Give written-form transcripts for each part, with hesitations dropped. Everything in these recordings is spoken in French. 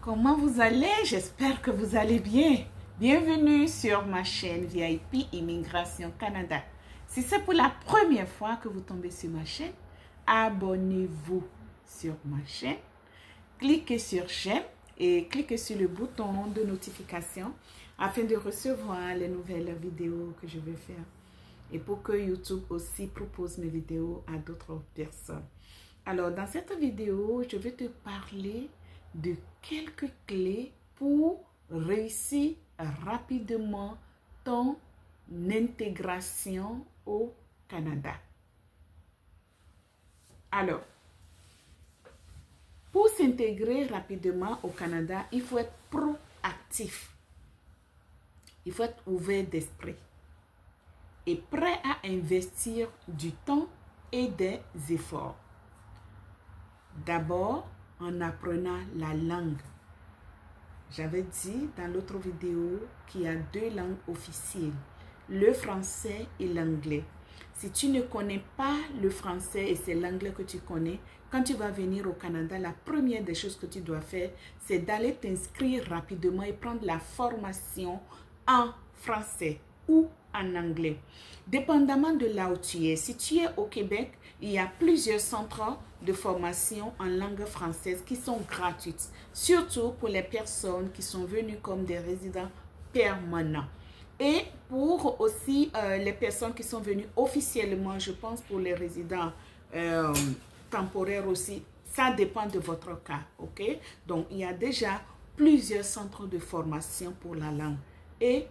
Comment vous allez? J'espère que vous allez bien. Bienvenue sur ma chaîne VIP Immigration Canada. Si c'est pour la première fois que vous tombez sur ma chaîne, abonnez-vous sur ma chaîne. Cliquez sur j'aime et cliquez sur le bouton de notification afin de recevoir les nouvelles vidéos que je vais faire. Et pour que YouTube aussi propose mes vidéos à d'autres personnes. Alors, dans cette vidéo, je vais te parler de quelques clés pour réussir rapidement ton intégration au Canada. Alors, pour s'intégrer rapidement au Canada, il faut être proactif. Il faut être ouvert d'esprit et prêt à investir du temps et des efforts. D'abord, en apprenant la langue. J'avais dit dans l'autre vidéo qu'il y a deux langues officielles, le français et l'anglais. Si tu ne connais pas le français et c'est l'anglais que tu connais, quand tu vas venir au Canada, la première des choses que tu dois faire, c'est d'aller t'inscrire rapidement et prendre la formation en français ou en anglais. Dépendamment de là où tu es, si tu es au Québec, il y a plusieurs centres de formation en langue française qui sont gratuites, surtout pour les personnes qui sont venues comme des résidents permanents. Et pour aussi les personnes qui sont venues officiellement, je pense pour les résidents temporaires aussi, ça dépend de votre cas, ok? Donc, il y a déjà plusieurs centres de formation pour la langue. Et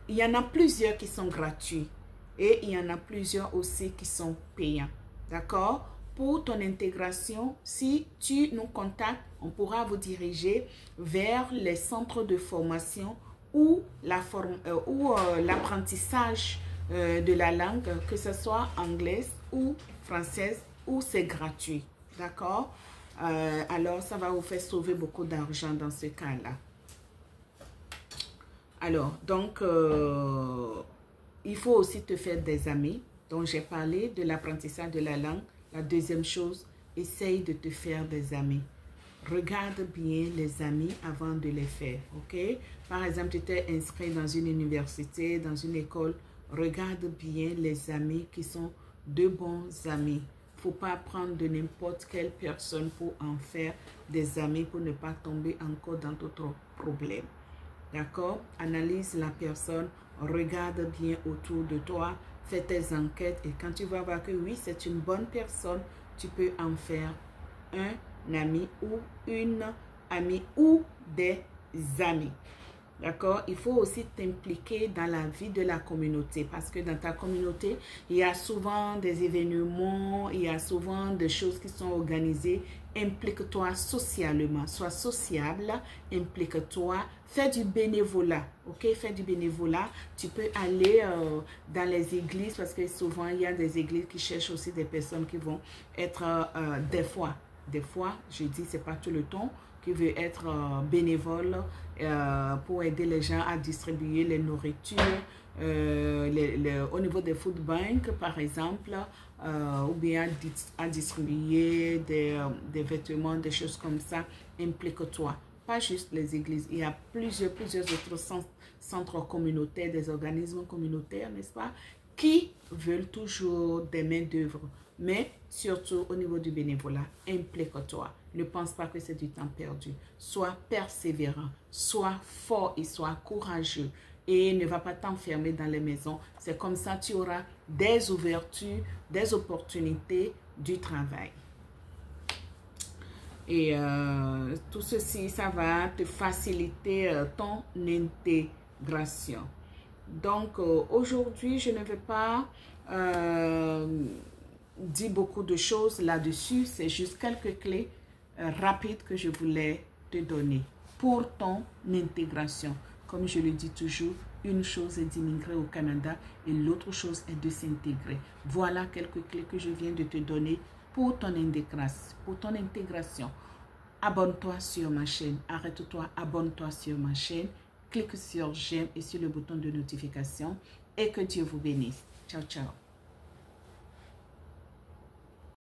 il y en a plusieurs qui sont gratuits et il y en a plusieurs aussi qui sont payants. D'accord? Pour ton intégration, si tu nous contactes, on pourra vous diriger vers les centres de formation ou l'apprentissage de la langue, que ce soit anglaise ou française, ou c'est gratuit. D'accord? Alors, ça va vous faire sauver beaucoup d'argent dans ce cas-là. Alors, donc, il faut aussi te faire des amis. Donc, j'ai parlé de l'apprentissage de la langue. La deuxième chose, essaye de te faire des amis. Regarde bien les amis avant de les faire, ok? Par exemple, tu t'es inscrit dans une université, dans une école. Regarde bien les amis qui sont de bons amis. Il ne faut pas prendre de n'importe quelle personne pour en faire des amis, pour ne pas tomber encore dans d'autres problèmes. D'accord? Analyse la personne, regarde bien autour de toi, fais tes enquêtes et quand tu vas voir que oui, c'est une bonne personne, tu peux en faire un ami ou une amie ou des amis. D'accord? Il faut aussi t'impliquer dans la vie de la communauté parce que dans ta communauté, il y a souvent des événements, il y a souvent des choses qui sont organisées. Implique-toi socialement, sois sociable, implique-toi, fais du bénévolat, ok? Fais du bénévolat. Tu peux aller dans les églises parce que souvent, il y a des églises qui cherchent aussi des personnes qui vont être des fois, je dis, c'est pas tout le temps, qui veut être bénévole pour aider les gens à distribuer les nourritures, au niveau des food banks par exemple, ou bien à distribuer des vêtements, des choses comme ça. Implique-toi. Pas juste les églises, il y a plusieurs autres centres communautaires, des organismes communautaires, n'est-ce pas, qui veulent toujours des mains d'œuvre. Mais surtout au niveau du bénévolat, implique-toi. Ne pense pas que c'est du temps perdu. Sois persévérant, sois fort et sois courageux. Et ne va pas t'enfermer dans les maisons. C'est comme ça que tu auras des ouvertures, des opportunités du travail. Et tout ceci, ça va te faciliter ton intégration. Donc, aujourd'hui, je ne vais pas dire beaucoup de choses là-dessus. C'est juste quelques clés rapides que je voulais te donner pour ton intégration. Comme je le dis toujours, une chose est d'immigrer au Canada et l'autre chose est de s'intégrer. Voilà quelques clés que je viens de te donner pour ton intégration. Abonne-toi sur ma chaîne. Arrête-toi, abonne-toi sur ma chaîne. Clique sur j'aime et sur le bouton de notification. Et que Dieu vous bénisse. Ciao, ciao.